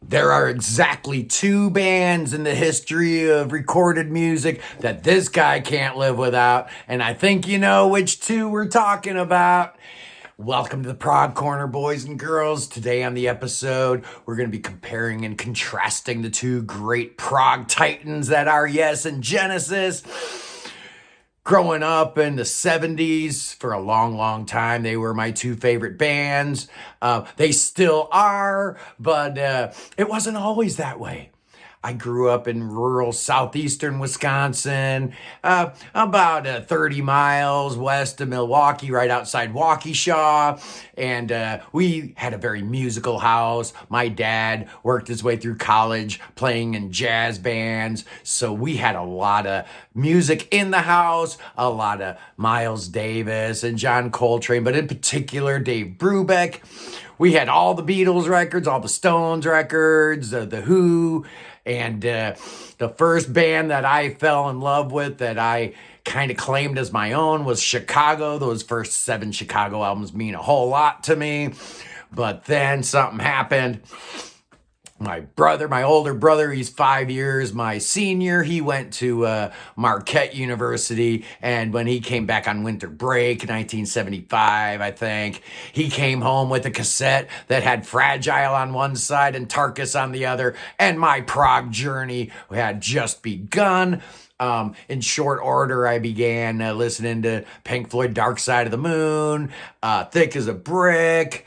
There are exactly two bands in the history of recorded music that this guy can't live without, and I think you know which two we're talking about. Welcome to the Prog Corner, boys and girls. Today on the episode, we're going to be comparing and contrasting the two great prog titans that are Yes and Genesis. Growing up in the 70s, for a long, long time, they were my two favorite bands. They still are, but it wasn't always that way. I grew up in rural southeastern Wisconsin, about 30 miles west of Milwaukee, right outside Waukesha. And we had a very musical house. My dad worked his way through college playing in jazz bands. So we had a lot of music in the house, a lot of Miles Davis and John Coltrane, but in particular, Dave Brubeck. We had all the Beatles records, all the Stones records, the Who, and the first band that I fell in love with that I kind of claimed as my own was Chicago. Those first 7 Chicago albums mean a whole lot to me. But then something happened. My older brother, he's 5 years my senior. He went to Marquette University, and when he came back on winter break, 1975, I think, he came home with a cassette that had Fragile on one side and Tarkus on the other, and my prog journey had just begun. In short order, I began listening to Pink Floyd, Dark Side of the Moon, Thick as a Brick,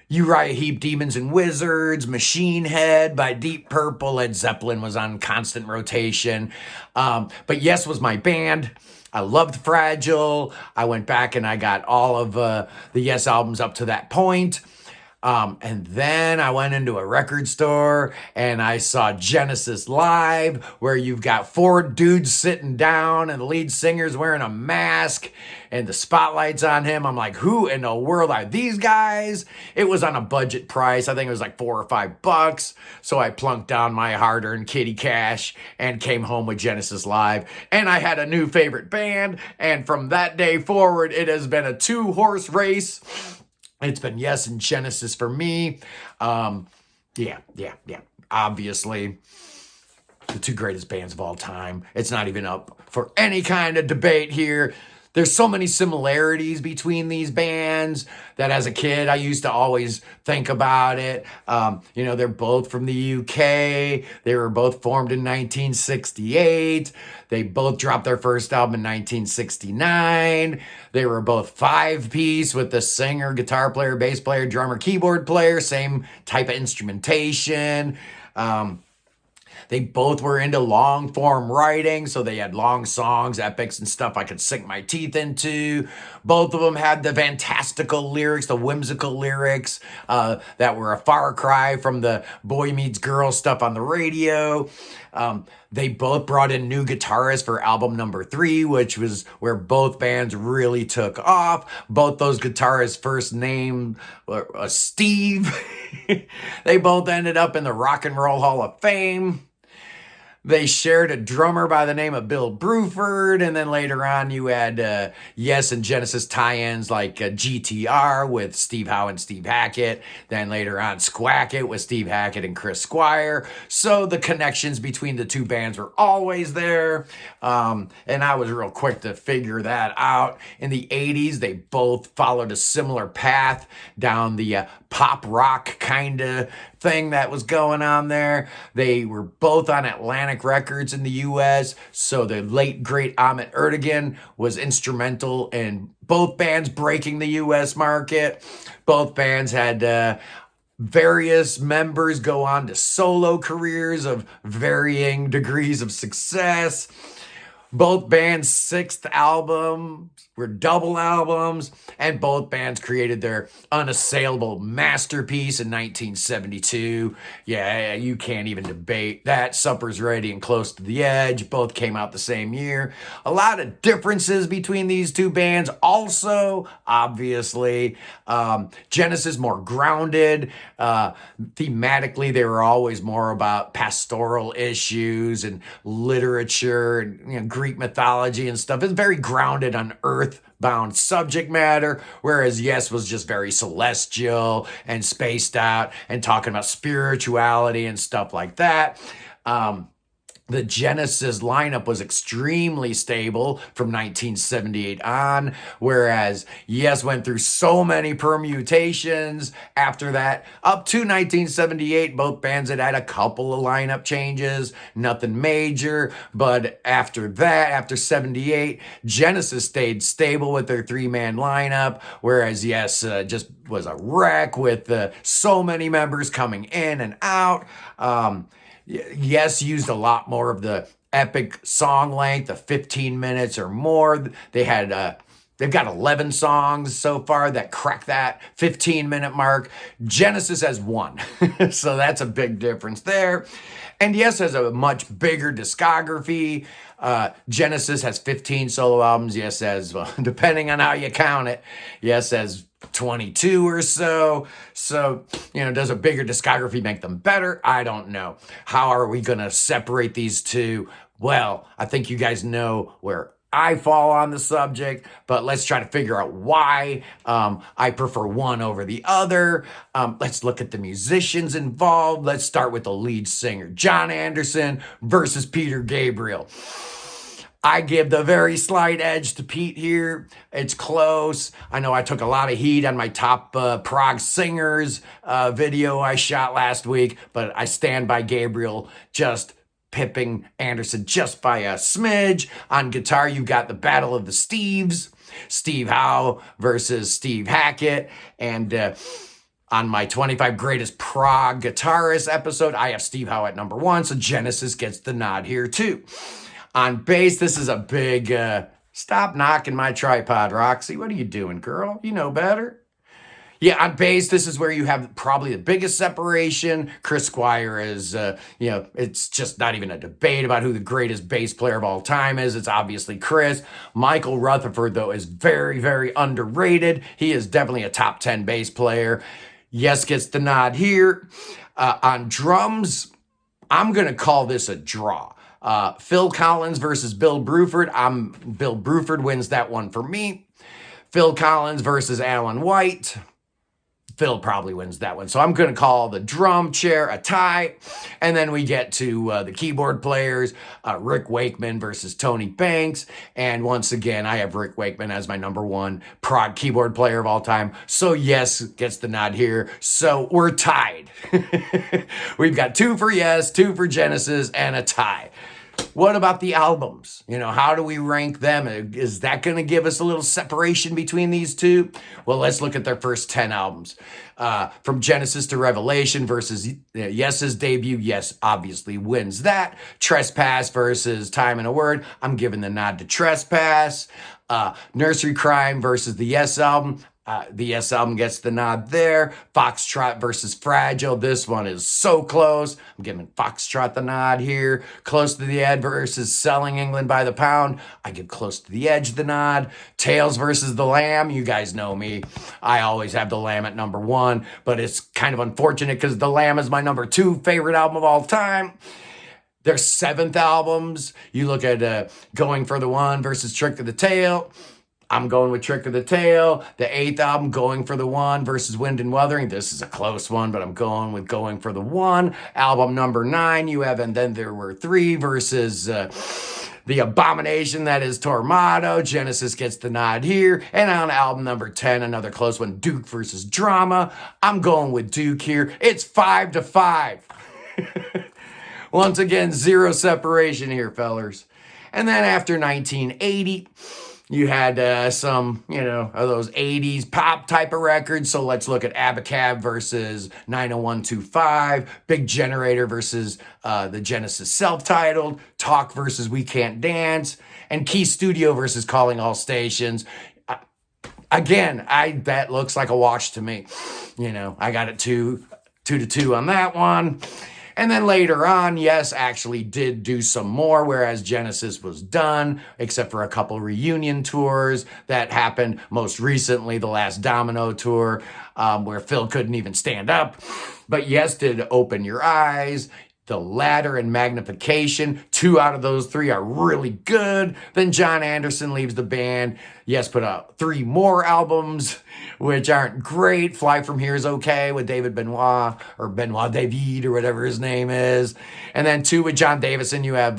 Uriah Heep, Demons and Wizards, Machine Head by Deep Purple. Led Zeppelin was on constant rotation. But Yes was my band. I loved Fragile. I went back and I got all of the Yes albums up to that point. And then I went into a record store and I saw Genesis live, where you've got 4 dudes sitting down and the lead singer's wearing a mask and the spotlight's on him. I'm like, who in the world are these guys? It was on a budget price. I think it was like $4 or $5. So I plunked down my hard-earned kitty cash and came home with Genesis live. And I had a new favorite band. And from that day forward, it has been a 2-horse race. It's been Yes and Genesis for me. Yeah. Obviously, the 2 greatest bands of all time. It's not even up for any kind of debate here. There's so many similarities between these bands that as a kid, I used to always think about it. They're both from the UK. They were both formed in 1968. They both dropped their first album in 1969. They were both 5-piece with the singer, guitar player, bass player, drummer, keyboard player, same type of instrumentation. They both were into long form writing, so they had long songs, epics, and stuff I could sink my teeth into. Both of them had the fantastical lyrics, the whimsical lyrics that were a far cry from the boy meets girl stuff on the radio. They both brought in new guitarists for album number 3, which was where both bands really took off. Both those guitarists' first name was Steve. They both ended up in the Rock and Roll Hall of Fame. They shared a drummer by the name of Bill Bruford, and then later on you had Yes and Genesis tie-ins like GTR with Steve Howe and Steve Hackett. Then later on Squack It with Steve Hackett and Chris Squire. So the connections between the 2 bands were always there, and I was real quick to figure that out. In the 80s, they both followed a similar path down the pop rock kind of thing that was going on there. They were both on Atlantic Records in the US, so the late great Ahmet Ertegun was instrumental in both bands breaking the US market. Both bands had various members go on to solo careers of varying degrees of success. Both bands' 6th albums were double albums, and both bands created their unassailable masterpiece in 1972. Yeah, you can't even debate that. Supper's Ready and Close to the Edge both came out the same year. A lot of differences between these 2 bands. Also, obviously, Genesis more grounded. Thematically, they were always more about pastoral issues and literature and Greek mythology and stuff. It's very grounded on earth earthbound subject matter, whereas Yes was just very celestial and spaced out and talking about spirituality and stuff like that. The Genesis lineup was extremely stable from 1978 on, whereas Yes went through so many permutations after that. Up to 1978, both bands had a couple of lineup changes, nothing major, but after that, after 78, Genesis stayed stable with their three-man lineup, whereas Yes just was a wreck with so many members coming in and out. Yes used a lot more of the epic song length of 15 minutes or more. They've got 11 songs so far that crack that 15-minute mark. Genesis has one, so that's a big difference there. And Yes has a much bigger discography. Genesis has 15 solo albums. Yes has, well, depending on how you count it, Yes has 22 or so. So, does a bigger discography make them better? I don't know. How are we going to separate these two? Well, I think you guys know where I fall on the subject, but let's try to figure out why I prefer one over the other. Let's look at the musicians involved. Let's start with the lead singer, John Anderson versus Peter Gabriel. I give the very slight edge to Pete here. It's close. I know I took a lot of heat on my top prog singers video I shot last week, but I stand by Gabriel just pipping Anderson just by a smidge. On guitar, you've got the Battle of the Steves, Steve Howe versus Steve Hackett. And on my 25 greatest prog guitarists episode, I have Steve Howe at number 1, so Genesis gets the nod here too. On bass, this is a big, stop knocking my tripod, Roxy. What are you doing, girl? You know better. Yeah, on bass, this is where you have probably the biggest separation. Chris Squire is, it's just not even a debate about who the greatest bass player of all time is. It's obviously Chris. Michael Rutherford, though, is very, very underrated. He is definitely a top 10 bass player. Yes gets the nod here. On drums, I'm going to call this a draw. Phil Collins versus Bill Bruford. Bill Bruford wins that one for me. Phil Collins versus Alan White. Phil probably wins that one. So I'm going to call the drum chair a tie. And then we get to the keyboard players, Rick Wakeman versus Tony Banks. And once again, I have Rick Wakeman as my number 1 prog keyboard player of all time. So Yes gets the nod here. So we're tied. We've got 2 for Yes, 2 for Genesis, and a tie. What about the albums? How do we rank them? Is that going to give us a little separation between these two? Well, let's look at their first 10 albums. From Genesis to Revelation versus Yes's debut. Yes obviously wins that. Trespass versus Time and a Word. I'm giving the nod to Trespass. Nursery Crime versus the Yes album. The Yes album gets the nod there. Foxtrot versus Fragile. This one is so close. I'm giving Foxtrot the nod here. Close to the Edge versus Selling England by the Pound. I give Close to the Edge the nod. Tails versus The Lamb. You guys know me. I always have The Lamb at number 1, but it's kind of unfortunate because The Lamb is my number 2 favorite album of all time. Their 7th albums. You look at Going for the One versus Trick of the Tail. I'm going with Trick of the Tail. The 8th album, Going for the One versus Wind and Wuthering. This is a close one, but I'm going with Going for the One. Album number 9, you have And Then There Were Three versus the abomination that is Tormato. Genesis gets the nod here. And on album number 10, another close one, Duke versus Drama. I'm going with Duke here. It's 5-5. Once again, 0 separation here, fellers. And then after 1980... you had some, of those 80s pop type of records. So let's look at Abacab versus 90125, Big Generator versus the Genesis self-titled, Talk versus We Can't Dance, and Key Studio versus Calling All Stations. Again, that looks like a wash to me. I got it 2-2 on that one. And then later on, Yes actually did do some more, whereas Genesis was done, except for a couple reunion tours that happened most recently, the last Domino tour, where Phil couldn't even stand up. But Yes did Open Your Eyes. The Ladder and Magnification, 2 out of those 3 are really good. Then John Anderson leaves the band. Yes, put out 3 more albums, which aren't great. Fly From Here is okay with David Benoit, or Benoit David, or whatever his name is. And then 2 with John Davison, you have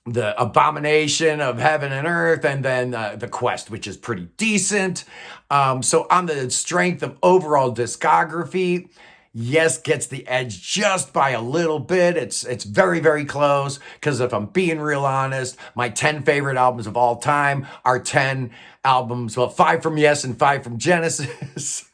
The Abomination of Heaven and Earth, and then The Quest, which is pretty decent. So on the strength of overall discography, Yes gets the edge just by a little bit. It's very, very close, because if I'm being real honest, my 10 favorite albums of all time are 10 albums, well, 5 from Yes and 5 from Genesis.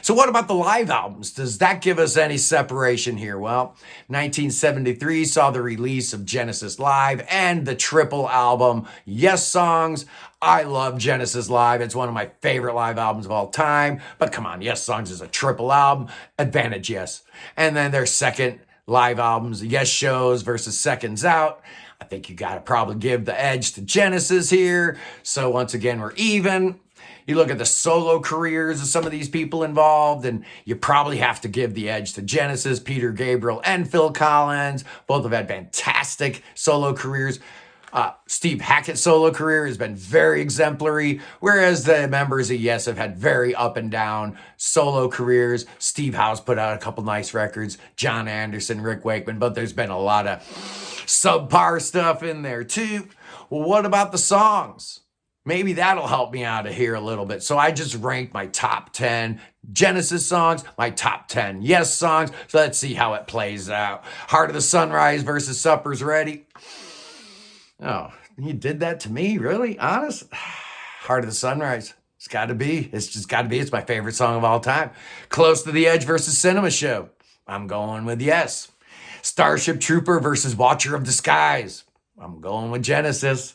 So what about the live albums? Does that give us any separation here? Well, 1973 saw the release of Genesis Live and the triple album Yes Songs. I love Genesis Live. It's one of my favorite live albums of all time. But come on, Yes Songs is a triple album. Advantage Yes. And then their second live albums, Yes Shows versus Seconds Out. I think you got to probably give the edge to Genesis here. So once again, we're even. You look at the solo careers of some of these people involved, and you probably have to give the edge to Genesis, Peter Gabriel, and Phil Collins. Both have had fantastic solo careers. Steve Hackett's solo career has been very exemplary, whereas the members of Yes have had very up and down solo careers. Steve House put out a couple nice records, John Anderson, Rick Wakeman, but there's been a lot of subpar stuff in there too. Well, what about the songs? Maybe that'll help me out of here a little bit. So I just ranked my top 10 Genesis songs, my top 10 Yes songs. So let's see how it plays out. Heart of the Sunrise versus Supper's Ready. Oh, you did that to me? Really? Honest? Heart of the Sunrise. It's got to be. It's just got to be. It's my favorite song of all time. Close to the Edge versus Cinema Show. I'm going with Yes. Starship Trooper versus Watcher of the Skies. I'm going with Genesis.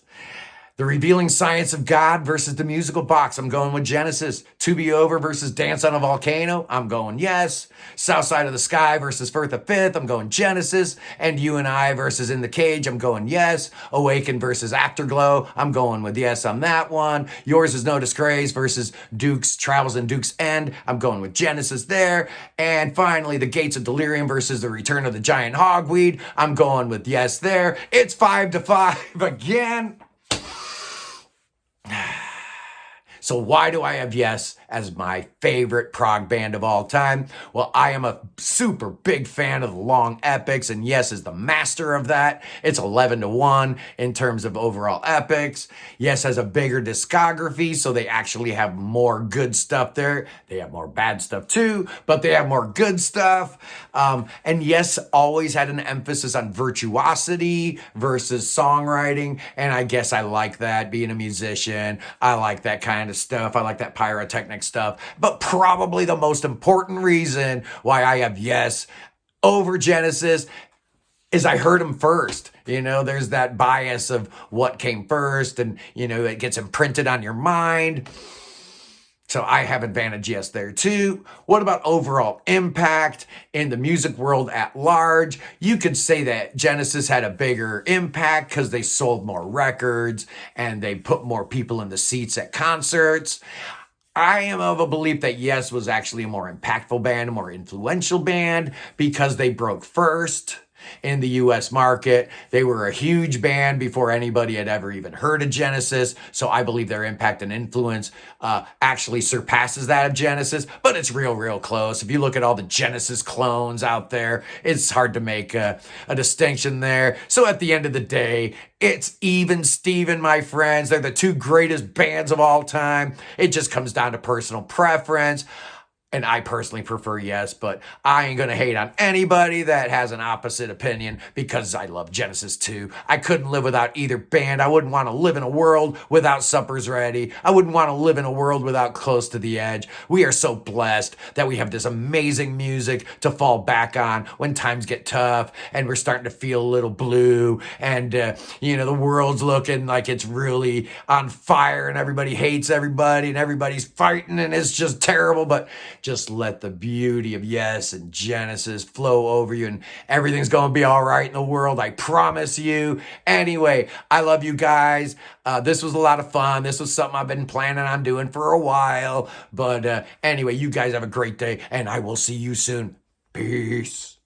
The Revealing Science of God versus The Musical Box. I'm going with Genesis. To Be Over versus Dance on a Volcano. I'm going Yes. South Side of the Sky versus Firth the Fifth. I'm going Genesis. And You and I versus In the Cage. I'm going Yes. Awaken versus Afterglow. I'm going with Yes on that one. Yours Is No Disgrace versus Duke's Travels and Duke's End. I'm going with Genesis there. And finally, The Gates of Delirium versus The Return of the Giant Hogweed. I'm going with Yes there. It's 5-5 again. So why do I have Yes as my favorite prog band of all time? Well, I am a super big fan of the long epics, and Yes is the master of that. It's 11-1 in terms of overall epics. Yes has a bigger discography, so they actually have more good stuff there. They have more bad stuff too, but they have more good stuff. And Yes always had an emphasis on virtuosity versus songwriting, and I guess I like that. Being a musician, I like that kind of stuff. I like that pyrotechnic stuff. But probably the most important reason why I have Yes over Genesis is I heard them first. You know, there's that bias of what came first, and, you know, it gets imprinted on your mind. So I have advantage Yes there too. What about overall impact in the music world at large? You could say that Genesis had a bigger impact because they sold more records and they put more people in the seats at concerts. I am of a belief that Yes was actually a more impactful band, a more influential band, because they broke first in the US market. They were a huge band before anybody had ever even heard of Genesis. So I believe their impact and influence actually surpasses that of Genesis, but it's real close. If you look at all the Genesis clones out there, it's hard to make a distinction there. So at the end of the day, it's even Steven, my friends. They're the 2 greatest bands of all time. It just comes down to personal preference. And I personally prefer Yes, but I ain't going to hate on anybody that has an opposite opinion, because I love Genesis too. I couldn't live without either band. I wouldn't want to live in a world without Supper's Ready. I wouldn't want to live in a world without Close to the Edge. We are so blessed that we have this amazing music to fall back on when times get tough and we're starting to feel a little blue, and, you know, the world's looking like it's really on fire and everybody hates everybody and everybody's fighting and it's just terrible. But just let the beauty of Yes and Genesis flow over you, and everything's going to be all right in the world. I promise you. Anyway, I love you guys. This was a lot of fun. This was something I've been planning on doing for a while. But anyway, you guys have a great day, and I will see you soon. Peace.